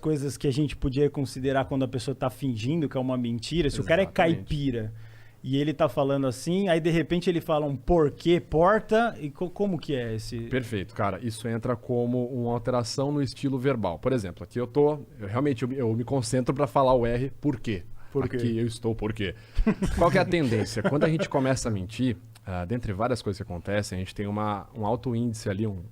coisas que a gente podia considerar quando a pessoa tá fingindo que é uma mentira. Se o cara é caipira e ele tá falando assim, aí de repente ele fala um porquê, porta, e como que é esse... Perfeito, cara. Isso entra como uma alteração no estilo verbal. Por exemplo, aqui eu realmente eu me concentro para falar o R, por quê? Por quê? Aqui eu estou, por quê? Qual que é a tendência? Quando a gente começa a mentir, dentre várias coisas que acontecem, a gente tem um alto índice ali, um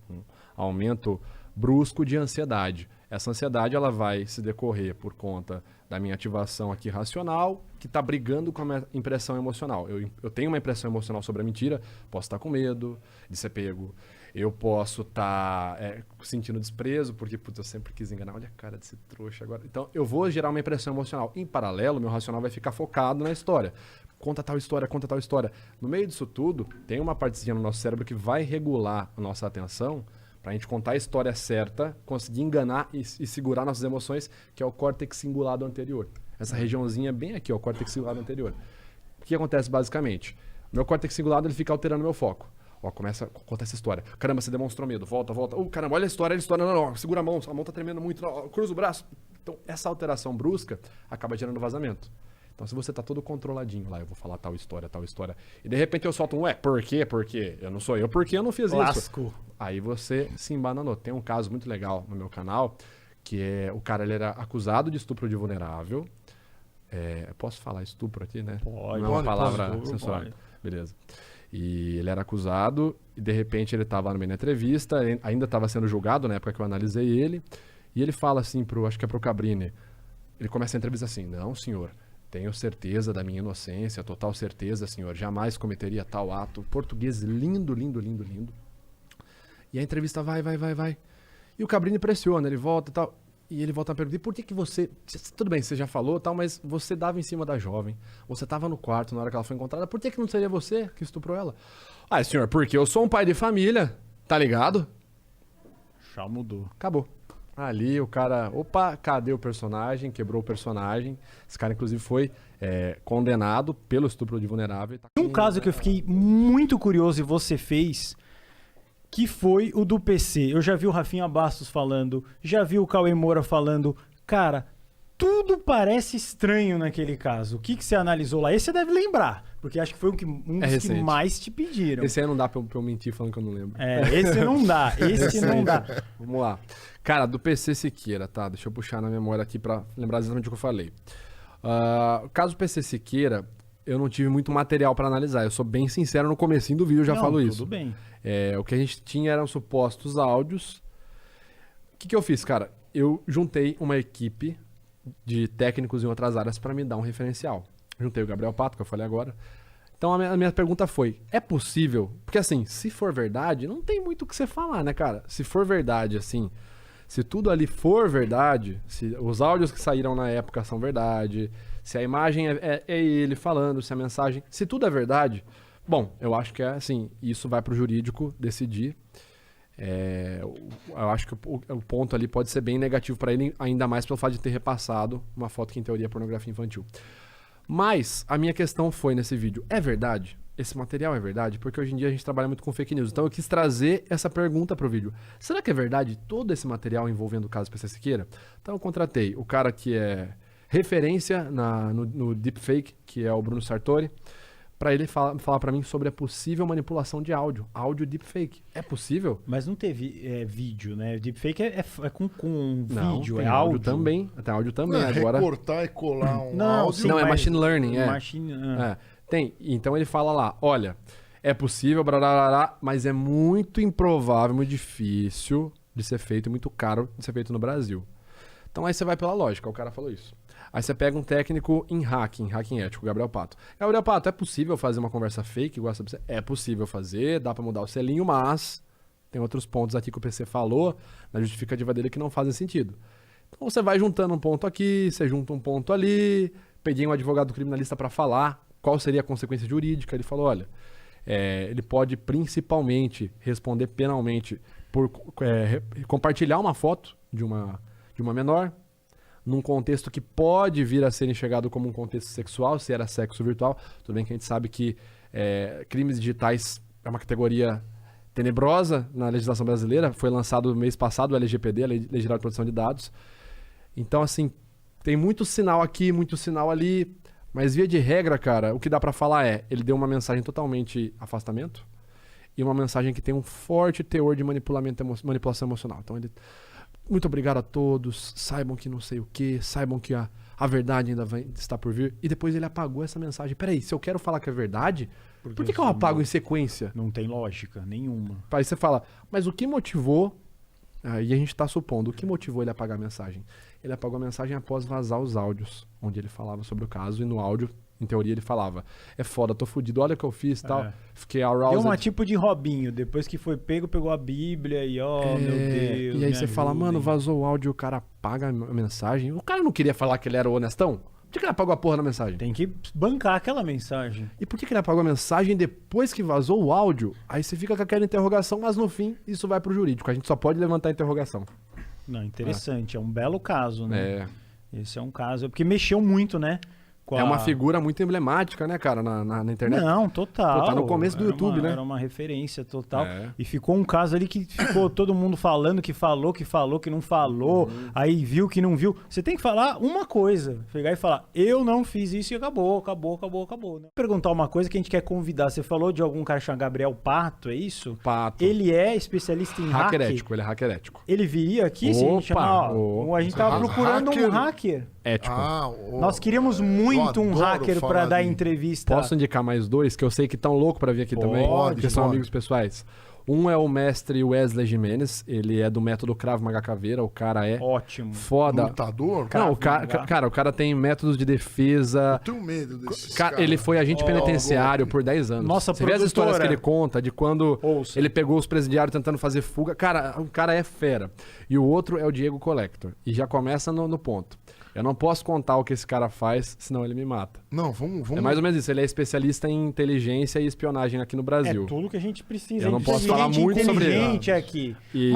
aumento brusco de ansiedade. Essa ansiedade ela vai se decorrer por conta da minha ativação aqui racional, que está brigando com a minha impressão emocional. Eu tenho uma impressão emocional sobre a mentira, posso estar com medo de ser pego, eu posso estar sentindo desprezo, porque putz, eu sempre quis enganar, olha a cara desse trouxa agora. Então eu vou gerar uma impressão emocional. Em paralelo, meu racional vai ficar focado na história. Conta tal história, conta tal história. No meio disso tudo, tem uma partezinha no nosso cérebro que vai regular a nossa atenção para a gente contar a história certa, conseguir enganar e segurar nossas emoções, que é o córtex cingulado anterior. Essa regiãozinha bem aqui, ó, o córtex cingulado anterior. O que acontece basicamente? Meu córtex cingulado ele fica alterando meu foco. Ó, começa a contar essa história. Caramba, você demonstrou medo. Volta. Caramba, olha a história. Não, segura a mão tá tremendo muito. Não, cruza o braço. Então, essa alteração brusca acaba gerando vazamento. Então, se você tá todo controladinho lá, eu vou falar tal história, e de repente eu solto por quê? Porque eu não sou eu, porque eu não fiz Lasco. isso. Aí você se embananou. Tem um caso muito legal no meu canal, que é o cara, ele era acusado de estupro de vulnerável. Posso falar estupro aqui, né? Pode. Não é uma palavra Pode. censurada. Beleza. E ele era acusado, e de repente ele estava no meio da entrevista, ele ainda estava sendo julgado na época que eu analisei ele, e ele fala assim, acho que é pro Cabrini, ele começa a entrevista assim, não, senhor, tenho certeza da minha inocência, total certeza, senhor, jamais cometeria tal ato. Português lindo. E a entrevista vai. E o Cabrini pressiona, ele volta e tal. E ele volta a perguntar, por que você... Tudo bem, você já falou tal, mas você dava em cima da jovem. Você estava no quarto na hora que ela foi encontrada. Por que não seria você que estuprou ela? Ah, senhor, porque eu sou um pai de família, tá ligado? Já mudou. Acabou. Ali o cara... Opa, cadê o personagem? Quebrou o personagem. Esse cara, inclusive, foi condenado pelo estupro de vulnerável. Um caso que eu fiquei muito curioso e você fez... que foi o do PC. Eu já vi o Rafinha Bastos falando, já vi o Cauê Moura falando. Cara, tudo parece estranho naquele caso. O que você analisou lá? Esse você deve lembrar, porque acho que foi um dos que mais te pediram. Esse aí não dá pra eu mentir falando que eu não lembro. Esse não dá, esse não dá. Vamos lá. Cara, do PC Siqueira, tá? Deixa eu puxar na memória aqui pra lembrar exatamente o que eu falei. O caso do PC Siqueira, eu não tive muito material pra analisar. Eu sou bem sincero, no comecinho do vídeo eu já falo isso. Tudo bem. O que a gente tinha eram supostos áudios. O que eu fiz, cara? Eu juntei uma equipe de técnicos em outras áreas para me dar um referencial. Juntei o Gabriel Pato, que eu falei agora. Então a minha pergunta foi, é possível? Porque assim, se for verdade, não tem muito o que você falar, né, cara? Se for verdade, assim, se tudo ali for verdade, se os áudios que saíram na época são verdade, se a imagem é ele falando, se a mensagem... Se tudo é verdade... Bom, eu acho que assim, isso vai para o jurídico decidir. Eu acho que o ponto ali pode ser bem negativo para ele, ainda mais pelo fato de ter repassado uma foto que em teoria é pornografia infantil. Mas a minha questão foi nesse vídeo, é verdade? Esse material é verdade? Porque hoje em dia a gente trabalha muito com fake news. Então eu quis trazer essa pergunta pro vídeo. Será que é verdade todo esse material envolvendo o caso PC Siqueira? Então eu contratei o cara que é referência no deepfake, que é o Bruno Sartori, para ele falar para mim sobre a possível manipulação de áudio deepfake. É possível? Mas não teve vídeo, né? Deepfake é com não, vídeo, tem é áudio. Também. Tem áudio também. Não, agora... recortar e colar um áudio. Sim, não, é machine learning. Tem. Então ele fala lá, olha, é possível, mas é muito improvável, muito difícil de ser feito e muito caro de ser feito no Brasil. Então aí você vai pela lógica, o cara falou isso. Aí você pega um técnico em hacking ético, Gabriel Pato. Gabriel Pato, é possível fazer uma conversa fake igual essa? É possível fazer, dá pra mudar o selinho, mas tem outros pontos aqui que o PC falou na justificativa dele que não fazem sentido. Então você vai juntando um ponto aqui, você junta um ponto ali, peguei um advogado criminalista pra falar qual seria a consequência jurídica. Ele falou, olha, ele pode principalmente responder penalmente por compartilhar uma foto de uma menor, num contexto que pode vir a ser enxergado como um contexto sexual, se era sexo virtual. Tudo bem que a gente sabe que crimes digitais é uma categoria tenebrosa na legislação brasileira. Foi lançado no mês passado o LGPD, a Lei Geral de Proteção de Dados. Então, assim, tem muito sinal aqui, muito sinal ali. Mas via de regra, cara, o que dá pra falar é, ele deu uma mensagem totalmente afastamento e uma mensagem que tem um forte teor de manipulação emocional. Então ele, muito obrigado a todos, saibam que não sei o que, saibam que a verdade ainda está por vir. E depois ele apagou essa mensagem. Peraí, se eu quero falar que é verdade, por que eu apago em sequência? Não tem lógica nenhuma. Aí você fala, mas o que motivou... Aí a gente tá supondo, o que motivou ele a apagar a mensagem? Ele apagou a mensagem após vazar os áudios, onde ele falava sobre o caso, e no áudio, em teoria, ele falava, é foda, tô fudido, olha o que eu fiz e tal. Fiquei aroused. Deu uma tipo de Robinho, depois que foi pego, pegou a Bíblia e meu Deus. E aí você fala, mano, vazou o áudio, o cara apaga a mensagem. O cara não queria falar que ele era honestão? Por que ele apagou a porra da mensagem? Tem que bancar aquela mensagem. E por que ele apagou a mensagem depois que vazou o áudio? Aí você fica com aquela interrogação, mas no fim, isso vai pro jurídico. A gente só pode levantar a interrogação. Não, interessante. É um belo caso, né? É. Esse é um caso. Porque mexeu muito, né? É uma figura muito emblemática, né, cara, na internet. Não, total. Pô, tá no começo do YouTube, né? Era uma referência total. E ficou um caso ali que ficou todo mundo falando que falou, que não falou. Aí viu que não viu. Você tem que falar uma coisa. Pegar e falar, eu não fiz isso e acabou. Né? Perguntar uma coisa que a gente quer convidar. Você falou de algum cara chamado Gabriel Pato, é isso? Pato. Ele é especialista em hacker ético, ele é hacker ético. Ele viria aqui se a gente chamar... A gente tava procurando um hacker ético. Nós queríamos muito um hacker pra dar entrevista. Posso indicar mais dois que eu sei que estão loucos pra vir aqui também? Porque são amigos pessoais. Um é o mestre Wesley Jimenez, ele é do método Krav Maga Caveira, o cara é ótimo. Foda. Lutador? Não, o cara tem métodos de defesa. Eu tenho medo desses Ele foi agente penitenciário por 10 anos. Nossa, você vê as histórias que ele conta de quando ele pegou os presidiários tentando fazer fuga. Cara, o cara é fera. E o outro é o Diego Collector. E já começa no ponto. Eu não posso contar o que esse cara faz, senão ele me mata. Não, vamos... É mais ou menos isso. Ele é especialista em inteligência e espionagem aqui no Brasil. É tudo que a gente precisa. Eu não posso falar muito sobre ele. Aqui. E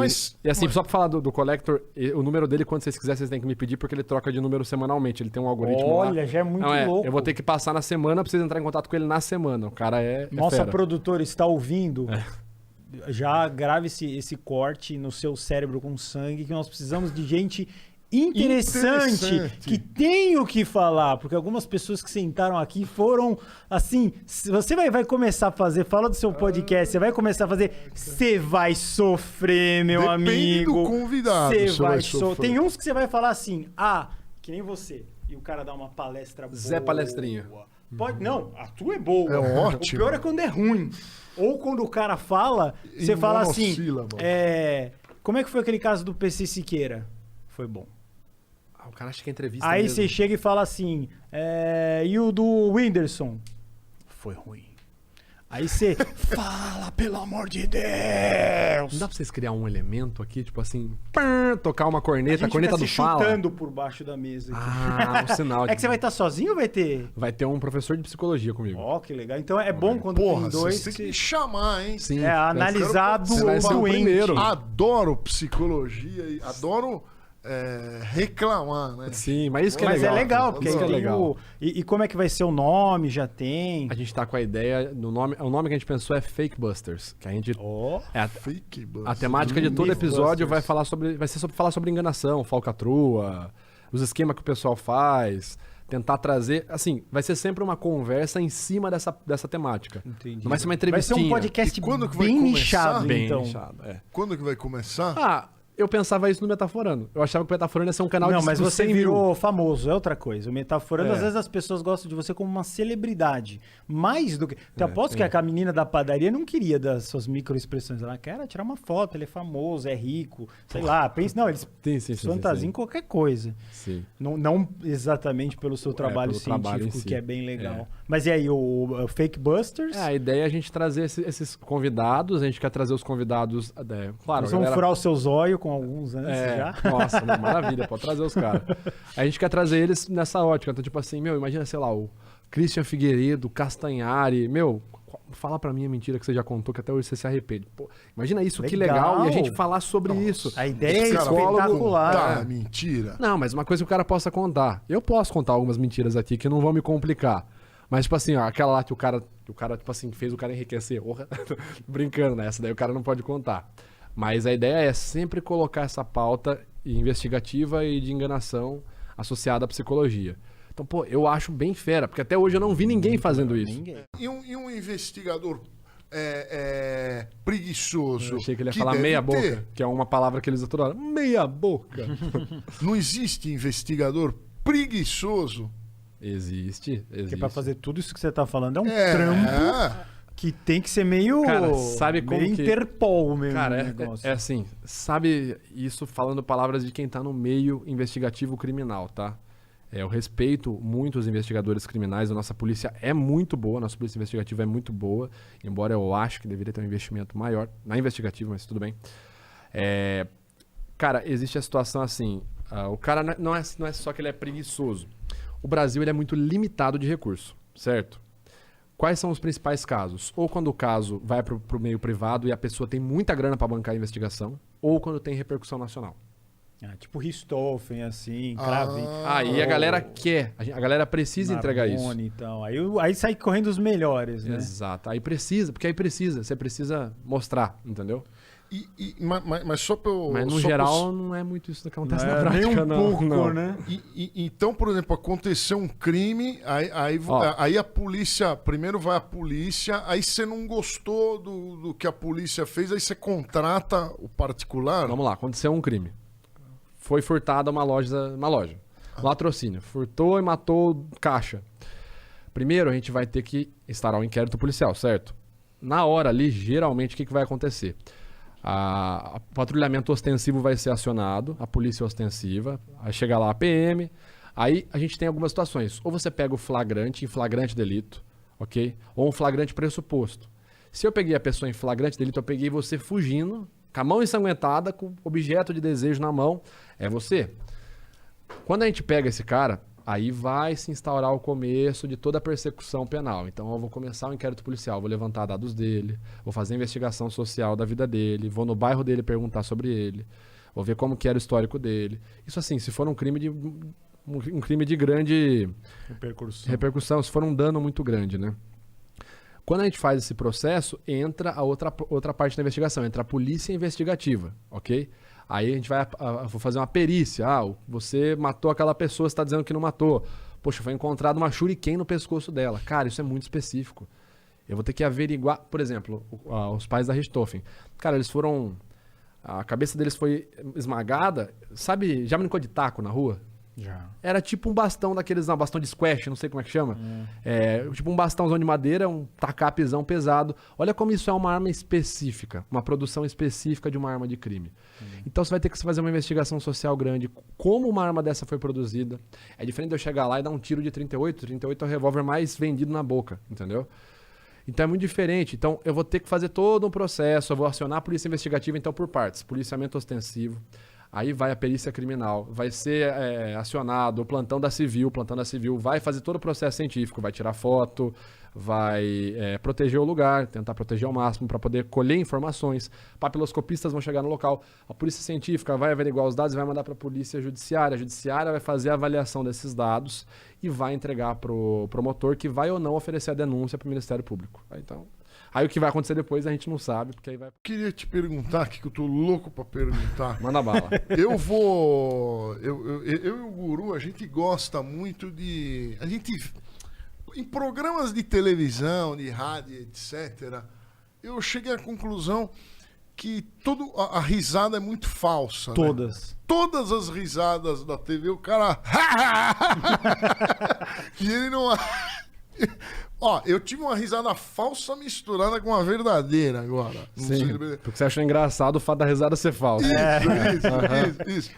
assim, só pra falar do Collector, o número dele, quando vocês quiserem, vocês têm que me pedir, porque ele troca de número semanalmente. Ele tem um algoritmo lá. Olha, já é muito louco. Eu vou ter que passar na semana pra vocês entrarem em contato com ele na semana. O cara Nossa fera. produtora está ouvindo. Já grave esse corte no seu cérebro com sangue, que nós precisamos de gente... Interessante, que tem o que falar, porque algumas pessoas que sentaram aqui foram assim, você vai começar a fazer, fala do seu podcast, você vai começar a fazer, você vai sofrer, meu amigo. Depende do convidado. Você vai sofrer. Tem uns que você vai falar assim, que nem você, e o cara dá uma palestra boa. Zé Palestrinha. Não, a tua é boa. É ótimo. O pior é quando é ruim. Ou quando o cara fala, você fala assim, como é que foi aquele caso do PC Siqueira? Foi bom. O cara acha que é entrevista Aí mesmo. você chega e fala assim, e o do Whindersson? Foi ruim. Aí você fala, pelo amor de Deus! Não dá pra vocês criar um elemento aqui, tipo assim, tocar uma corneta, a a corneta do fala? chutando por baixo da mesa. Aqui. Um sinal. É que você vai estar sozinho ou vai ter? Vai ter um professor de psicologia comigo. Que legal. Então é bom quando tem dois. Você tem que me chamar, hein? Sim. Analisado o primeiro. Adoro psicologia e adoro... reclamar, né? Sim, mas isso que é legal. Mas é legal, porque isso aí é legal. E como é que vai ser o nome? Já tem? A gente tá com a ideia, o nome que a gente pensou é Fake Busters, que a gente... Fake Busters. A temática de todo episódio vai ser sobre falar sobre enganação, falcatrua, os esquemas que o pessoal faz, tentar trazer, assim, vai ser sempre uma conversa em cima dessa temática. Entendi. Não vai ser uma entrevistinha. Vai ser um podcast bem nichado, então. Bem nichado, Quando que vai começar? Eu pensava isso no Metaforando. Eu achava que o Metaforando ia ser um canal de... Não, mas você virou famoso, é outra coisa. O Metaforando, às vezes as pessoas gostam de você como uma celebridade. Mais do que... Eu aposto que a menina da padaria não queria das suas microexpressões. Ela quer tirar uma foto, ele é famoso, é rico, sei lá. Não, eles fantasiam em qualquer coisa. Sim. Não exatamente pelo seu trabalho científico, que é bem legal. Mas e aí, o Fake Busters? A ideia é a gente trazer esses convidados, a gente quer trazer os convidados... Claro, Nós vamos furar o seu zóio com alguns antes já. Nossa, maravilha, pode trazer os caras. A gente quer trazer eles nessa ótica. Então, tipo assim, imagina, sei lá, o Christian Figueiredo, Castanhari, fala pra mim a mentira que você já contou, que até hoje você se arrepende. Pô, imagina isso, que legal, e a gente falar sobre isso. A ideia é espetacular. Mentira. Não, mas uma coisa que o cara possa contar. Eu posso contar algumas mentiras aqui que não vão me complicar. Mas, tipo assim, aquela lá que o cara, tipo assim, fez o cara enriquecer. Brincando, né? Essa daí o cara não pode contar. Mas a ideia é sempre colocar essa pauta investigativa e de enganação associada à psicologia. Então, pô, eu acho bem fera, porque até hoje eu não vi ninguém fazendo isso. E um investigador preguiçoso? Eu achei que ele ia falar meia boca, que é uma palavra que eles usam toda hora. Meia boca. Não existe investigador preguiçoso? Existe. Porque pra fazer tudo isso que você tá falando é um trampo que tem que ser meio, cara, sabe como meio Interpol mesmo. Cara, é assim, sabe, isso falando palavras de quem tá no meio investigativo criminal, tá? Eu respeito muito os investigadores criminais, a nossa polícia é muito boa, a nossa polícia investigativa é muito boa, embora eu acho que deveria ter um investimento maior na investigativa, mas tudo bem. Cara, existe a situação assim, o cara não é só que ele é preguiçoso. O Brasil ele é muito limitado de recurso, certo? Quais são os principais casos? Ou quando o caso vai para o meio privado e a pessoa tem muita grana para bancar a investigação, ou quando tem repercussão nacional. Tipo Richthofen, assim, Craven. Aí a galera quer, a galera precisa entregar isso. Então. Aí sai correndo os melhores, né? Exato. Você precisa mostrar, entendeu? Mas só pra eu... Mas no geral não é muito isso que acontece na prática, nem um não. pouco, não. né? Então, por exemplo, aconteceu um crime, aí a polícia, primeiro vai a polícia, aí você não gostou do que a polícia fez, aí você contrata o particular? Vamos lá, aconteceu um crime. Foi furtada uma loja. Latrocínio. Furtou e matou caixa. Primeiro, a gente vai ter que instaurar um inquérito policial, certo? Na hora ali, geralmente, o que vai acontecer? O patrulhamento ostensivo vai ser acionado, a polícia ostensiva, aí chega lá a PM, aí a gente tem algumas situações. Ou você pega o flagrante, em flagrante delito, ok? Ou um flagrante pressuposto. Se eu peguei a pessoa em flagrante delito, eu peguei você fugindo, com a mão ensanguentada, com objeto de desejo na mão, é você. Quando a gente pega esse cara, aí vai se instaurar o começo de toda a persecução penal. Então eu vou começar o inquérito policial, vou levantar dados dele, vou fazer a investigação social da vida dele, vou no bairro dele perguntar sobre ele, vou ver como que era o histórico dele. Isso assim, se for um crime de grande repercussão, se for um dano muito grande, né? Quando a gente faz esse processo, entra a outra parte da investigação, entra a polícia investigativa, ok? Aí a gente vai vou fazer uma perícia. Você matou aquela pessoa, você está dizendo que não matou. Poxa, foi encontrado uma shuriken no pescoço dela. Cara, isso é muito específico. Eu vou ter que averiguar, por exemplo, os pais da Richthofen. Cara, eles foram... A cabeça deles foi esmagada. Sabe, já brincou de taco na rua? Já. Era tipo um bastão daqueles, não, bastão de squash, não sei como é que chama. Tipo um bastãozão de madeira, um tacapizão pesado. Olha como isso é uma arma específica, uma produção específica de uma arma de crime. Então você vai ter que fazer uma investigação social grande. Como uma arma dessa foi produzida. É diferente de eu chegar lá e dar um tiro de 38. 38 é o revólver mais vendido na boca, entendeu? Então é muito diferente. Então eu vou ter que fazer todo um processo, eu vou acionar a polícia investigativa então por partes. Policiamento ostensivo. Aí vai a perícia criminal, vai ser acionado o plantão da civil vai fazer todo o processo científico, vai tirar foto, vai proteger o lugar, tentar proteger ao máximo para poder colher informações. Papiloscopistas vão chegar no local, a polícia científica vai averiguar os dados e vai mandar para a polícia judiciária. A judiciária vai fazer a avaliação desses dados e vai entregar para o promotor, que vai ou não oferecer a denúncia para o Ministério Público. Aí o que vai acontecer depois a gente não sabe, porque aí vai... Queria te perguntar, que eu tô louco pra perguntar. Manda bala. Eu e o Guru, a gente gosta muito de... Em programas de televisão, de rádio, etc., eu cheguei à conclusão que a risada é muito falsa. Todas. Né? Todas as risadas da TV, o cara... E ele não... eu tive uma risada falsa misturada com uma verdadeira agora. Sim, porque você achou engraçado o fato da risada ser falsa. Isso.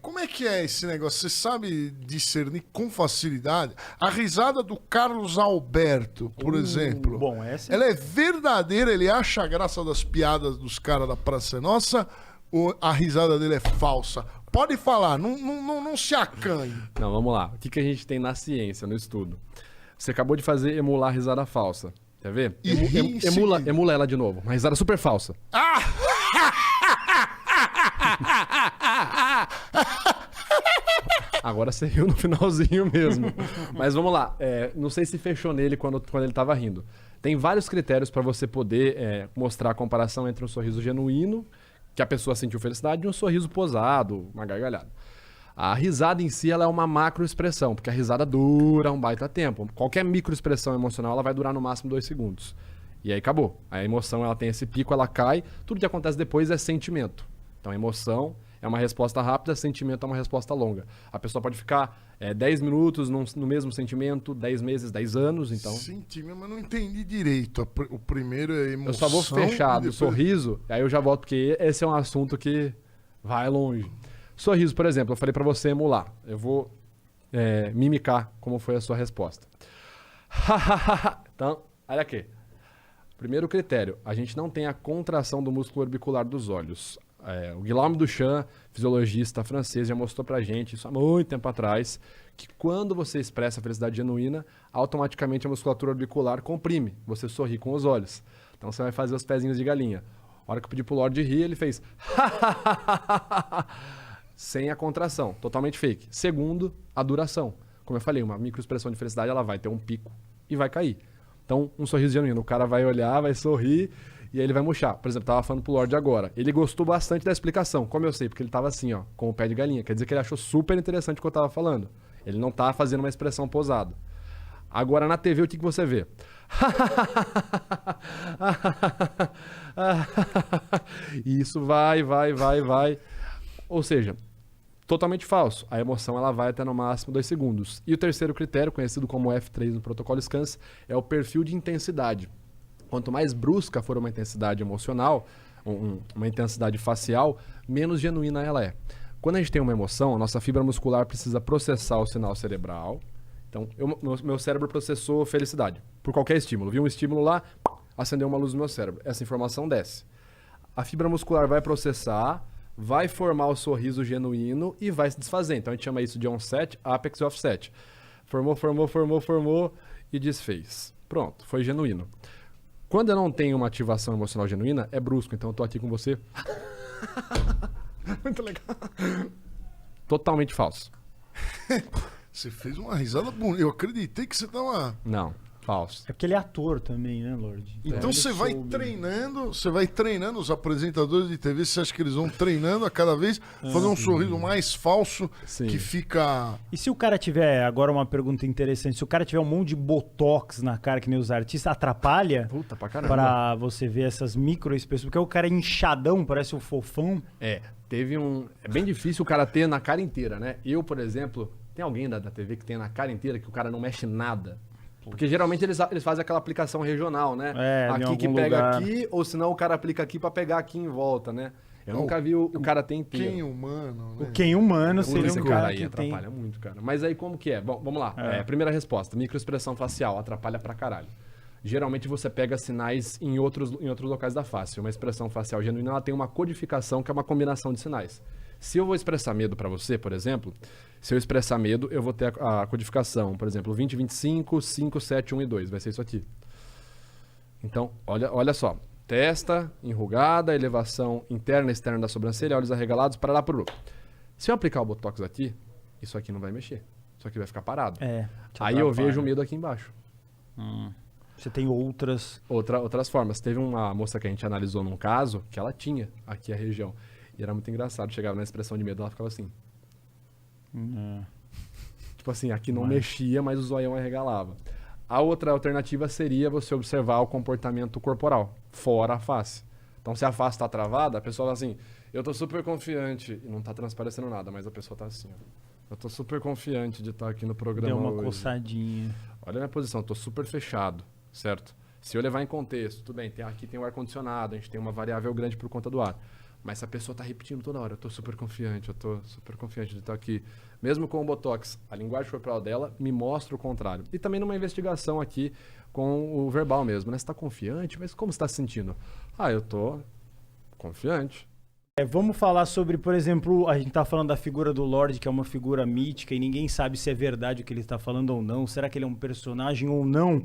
Como é que é esse negócio? Você sabe discernir com facilidade? A risada do Carlos Alberto, por exemplo. Bom, ela é verdadeira, ele acha a graça das piadas dos caras da Praça é Nossa, ou a risada dele é falsa? Pode falar, não se acanhe. Não, vamos lá. O que a gente tem na ciência, no estudo? Você acabou de emular a risada falsa. Quer ver? Emula ela de novo. Uma risada super falsa. Agora você riu no finalzinho mesmo. Mas vamos lá. Não sei se fechou nele quando ele estava rindo. Tem vários critérios para você poder mostrar a comparação entre um sorriso genuíno que a pessoa sentiu felicidade, e um sorriso posado, uma gargalhada. A risada em si ela é uma macroexpressão, porque a risada dura um baita tempo. Qualquer microexpressão emocional ela vai durar no máximo 2 segundos. E aí acabou. A emoção ela tem esse pico, ela cai. Tudo que acontece depois é sentimento. Então a emoção é uma resposta rápida, sentimento é uma resposta longa. A pessoa pode ficar 10 minutos no mesmo sentimento, 10 meses, 10 anos, então... Sentimento, mas não entendi direito. O primeiro é emoção... Eu só vou fechar do depois... sorriso, aí eu já volto, porque esse é um assunto que vai longe. Sorriso, por exemplo, eu falei pra você emular. Eu vou mimicar como foi a sua resposta. Então, olha aqui. Primeiro critério, a gente não tem a contração do músculo orbicular dos olhos. O Guillaume Duchamp, fisiologista francês, já mostrou pra gente, isso há muito tempo atrás, que quando você expressa a felicidade genuína, automaticamente a musculatura orbicular comprime. Você sorri com os olhos. Então você vai fazer os pezinhos de galinha. A hora que eu pedi pro Lorde rir, ele fez... sem a contração, totalmente fake. Segundo, a duração. Como eu falei, uma microexpressão de felicidade, ela vai ter um pico e vai cair. Então, um sorriso genuíno, o cara vai olhar, vai sorrir e aí ele vai murchar. Por exemplo, tava falando pro Lorde agora. Ele gostou bastante da explicação. Como eu sei? Porque ele tava assim, ó, com o pé de galinha. Quer dizer que ele achou super interessante o que eu tava falando. Ele não tá fazendo uma expressão posada. Agora, na TV, o que você vê? E isso vai. Ou seja, totalmente falso. A emoção ela vai até no máximo 2 segundos. E o terceiro critério, conhecido como F3 no protocolo SCANS, é o perfil de intensidade. Quanto mais brusca for uma intensidade emocional, uma intensidade facial, menos genuína ela é. Quando a gente tem uma emoção, a nossa fibra muscular precisa processar o sinal cerebral. Então, meu cérebro processou felicidade por qualquer estímulo. Viu um estímulo lá, acendeu uma luz no meu cérebro. Essa informação desce. A fibra muscular vai processar, vai formar o sorriso genuíno e vai se desfazer. Então a gente chama isso de onset, apex e offset. Formou e desfez. Pronto, foi genuíno. Quando eu não tenho uma ativação emocional genuína, é brusco. Então eu tô aqui com você. Muito legal. Totalmente falso. Você fez uma risada bonita. Eu acreditei que você tava... Não, falso. É porque ele é ator também, né, Lorde? Então você vai treinando os apresentadores de TV, você acha que eles vão treinando a cada vez, fazer um sorriso mais falso, Sim. que fica... E se o cara tiver, agora uma pergunta interessante, se o cara tiver um monte de botox na cara, que nem os artistas, atrapalha Puta pra caramba. pra você ver essas microexpressões? Porque o cara é inchadão, parece um fofão. É bem difícil o cara ter na cara inteira, né? Eu, por exemplo, tem alguém da TV que tem na cara inteira que o cara não mexe nada. Porque geralmente eles fazem aquela aplicação regional, né? Aqui que pega lugar. aqui, ou senão o cara aplica aqui pra pegar aqui em volta, né? Eu nunca vi o cara ter inteiro. Quem humano, né? O quem humano Puta, seria esse um cara cara aí que tem... atrapalha muito, cara. Mas aí como que é? Bom, vamos lá. Primeira resposta, microexpressão facial atrapalha pra caralho. Geralmente você pega sinais em outros locais da face. Uma expressão facial genuína, ela tem uma codificação que é uma combinação de sinais. Se eu vou expressar medo pra você, por exemplo, se eu expressar medo, eu vou ter a codificação, por exemplo, 20, 25, 5, 7, 1 e 2. Vai ser isso aqui. Então, olha só. Testa, enrugada, elevação interna e externa da sobrancelha, olhos arregalados, para lá, por lá. Se eu aplicar o Botox aqui, isso aqui não vai mexer. Isso aqui vai ficar parado. Aí eu vejo o medo aqui embaixo. Você tem outras... Outras formas. Teve uma moça que a gente analisou num caso, que ela tinha aqui a região. E era muito engraçado. Chegava na expressão de medo, ela ficava assim. Tipo assim, aqui não mexia, mas o zoião arregalava. A outra alternativa seria você observar o comportamento corporal, fora a face. Então, se a face está travada, a pessoa fala assim, eu tô super confiante, e não tá transparecendo nada, mas a pessoa tá assim, ó. Eu tô super confiante de estar aqui no programa Deu uma hoje. coçadinha. Olha a minha posição, eu tô super fechado, certo? Se eu levar em contexto, tudo bem, aqui tem o ar-condicionado, a gente tem uma variável grande por conta do ar. Mas se a pessoa tá repetindo toda hora, eu tô super confiante de estar aqui. Mesmo com o Botox, a linguagem corporal dela me mostra o contrário. E também numa investigação aqui com o verbal mesmo, né? Você tá confiante, mas como você tá se sentindo? Eu tô confiante. Vamos falar sobre, por exemplo, a gente tá falando da figura do Lorde, que é uma figura mítica e ninguém sabe se é verdade o que ele está falando ou não. Será que ele é um personagem ou não?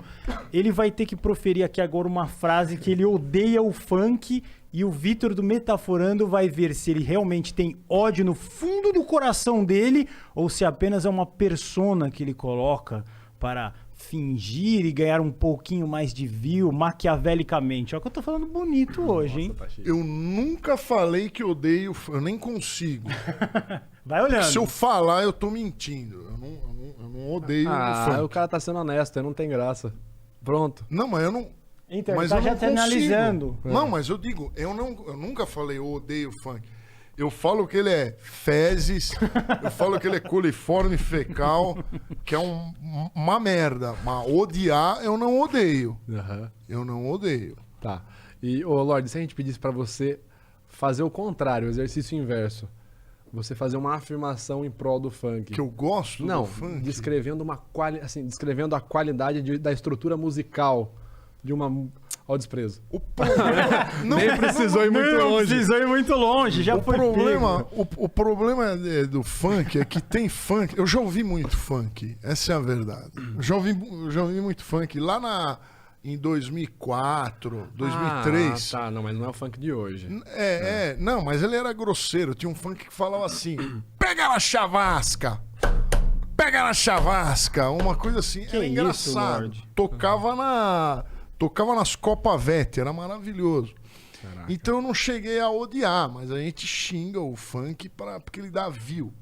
Ele vai ter que proferir aqui agora uma frase que ele odeia o funk e o Vitor do Metaforando vai ver se ele realmente tem ódio no fundo do coração dele ou se apenas é uma persona que ele coloca para fingir e ganhar um pouquinho mais de view maquiavelicamente. Olha que eu tô falando bonito hoje, hein? Tá chique. Eu nunca falei que odeio funk. Eu nem consigo. Vai olhando. Se eu falar, eu tô mentindo. Eu não odeio funk. O cara tá sendo honesto, aí não tem graça. Pronto. Não, mas eu não. Então, Mas ele tá eu já não te consigo. analisando. Não, mas eu digo, eu nunca falei eu odeio funk. Eu falo que ele é fezes, eu falo que ele é coliforme fecal, que é uma merda. Mas odiar, eu não odeio. Aham. Eu não odeio. Tá. E, ô Lorde, se a gente pedisse pra você fazer o contrário, o exercício inverso, você fazer uma afirmação em prol do funk. Que eu gosto Não, do funk. descrevendo descrevendo a qualidade da estrutura musical de uma... Olha o desprezo. O problema, não, Nem precisou ir muito Não longe. precisou ir muito longe, já o foi problema, pego. o problema do funk é que tem funk. Eu já ouvi muito funk, essa é a verdade. Eu já ouvi muito funk lá em 2004, 2003. Ah, tá, não, mas não é o funk de hoje. Não, mas ele era grosseiro. Tinha um funk que falava assim: pega na chavasca! Pega na chavasca! Uma coisa assim. Que era isso, engraçado. Lorde? Tocava nas Copa Vete, era maravilhoso. Caraca. Então eu não cheguei a odiar, mas a gente xinga o funk porque ele dá view.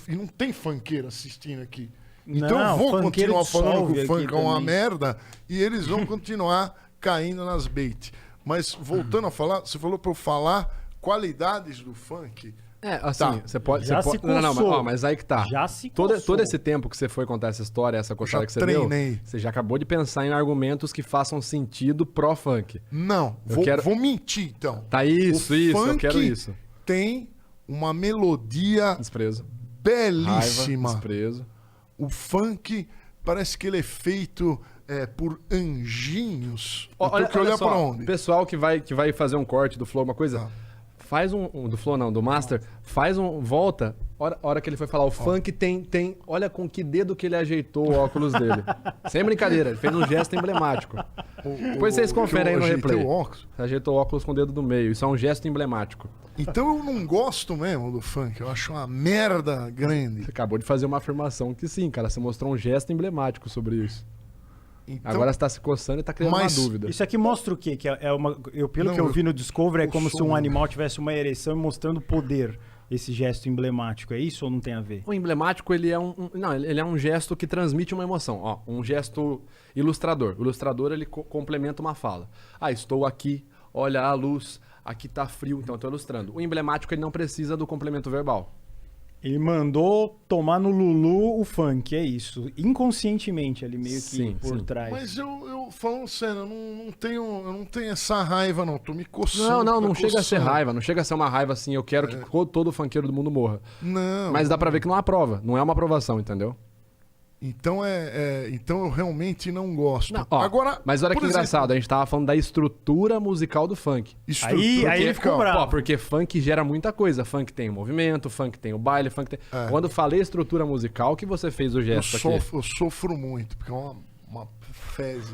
E não tem funkeiro assistindo aqui. Então Não, eu vou funkeiro continuar falando dissolve que o funk aqui é uma também. merda e eles vão continuar caindo nas bait. Mas voltando a falar, você falou pra eu falar qualidades do funk. Assim, Tá. você pode... Já você se pode... Não, coçou. mas aí que tá. Já se todo coçou. esse tempo que você foi contar essa história, essa coçada Já que você treinei. deu, você já acabou de pensar em argumentos que façam sentido pró-funk. Não, Eu vou mentir então. Tá isso, eu funk quero isso. Tem uma melodia Desprezo. belíssima. Raiva, desprezo. O funk parece que ele é feito por anjinhos. Eu tenho que olhar só, pra onde? pessoal que vai fazer um corte do Flow, uma coisa... Tá. Faz do Flow não, do Master, faz volta, hora que ele foi falar, o funk tem, olha com que dedo que ele ajeitou o óculos dele. Sem brincadeira, ele fez um gesto emblemático. Depois vocês conferem aí no ajeitei replay. o óculos. Ajeitou o óculos com o dedo do meio, isso é um gesto emblemático. Então eu não gosto mesmo do funk, eu acho uma merda grande. Você acabou de fazer uma afirmação que sim, cara, você mostrou um gesto emblemático sobre isso. Então, Agora você tá se coçando e tá criando Mas uma dúvida. Isso aqui mostra o quê? Que pelo Não, que eu vi no Discovery, é eu como se sou um um- animal tivesse uma ereção e mostrando poder. Esse gesto emblemático. É isso ou não tem a ver? O emblemático, ele é ele é um gesto que transmite uma emoção. Ó, um gesto ilustrador. O ilustrador, ele complementa uma fala. Ah, estou aqui, olha a luz, aqui tá frio, então eu tô ilustrando. O emblemático, ele não precisa do complemento verbal. Ele mandou tomar no Lulu o funk, é isso. Inconscientemente, ali meio que Sim, por sim. trás. Mas eu falando sério, eu não tenho essa raiva, não. Tô me coçando. Não tá chega a ser coçando. raiva, não chega a ser uma raiva assim, eu quero que todo funkeiro do mundo morra. Não. Mas dá pra ver que não há prova, não é uma aprovação, entendeu? Então então eu realmente não gosto. Não, ó, Agora, mas olha por que exemplo, engraçado, a gente tava falando da estrutura musical do funk. estrutura Aí ele ficou bravo. Pô, porque funk gera muita coisa. Funk tem o movimento, funk tem o baile, funk tem... É. Quando eu falei estrutura musical, que você fez o Eu gesto aqui? sofro muito, porque é uma fezes.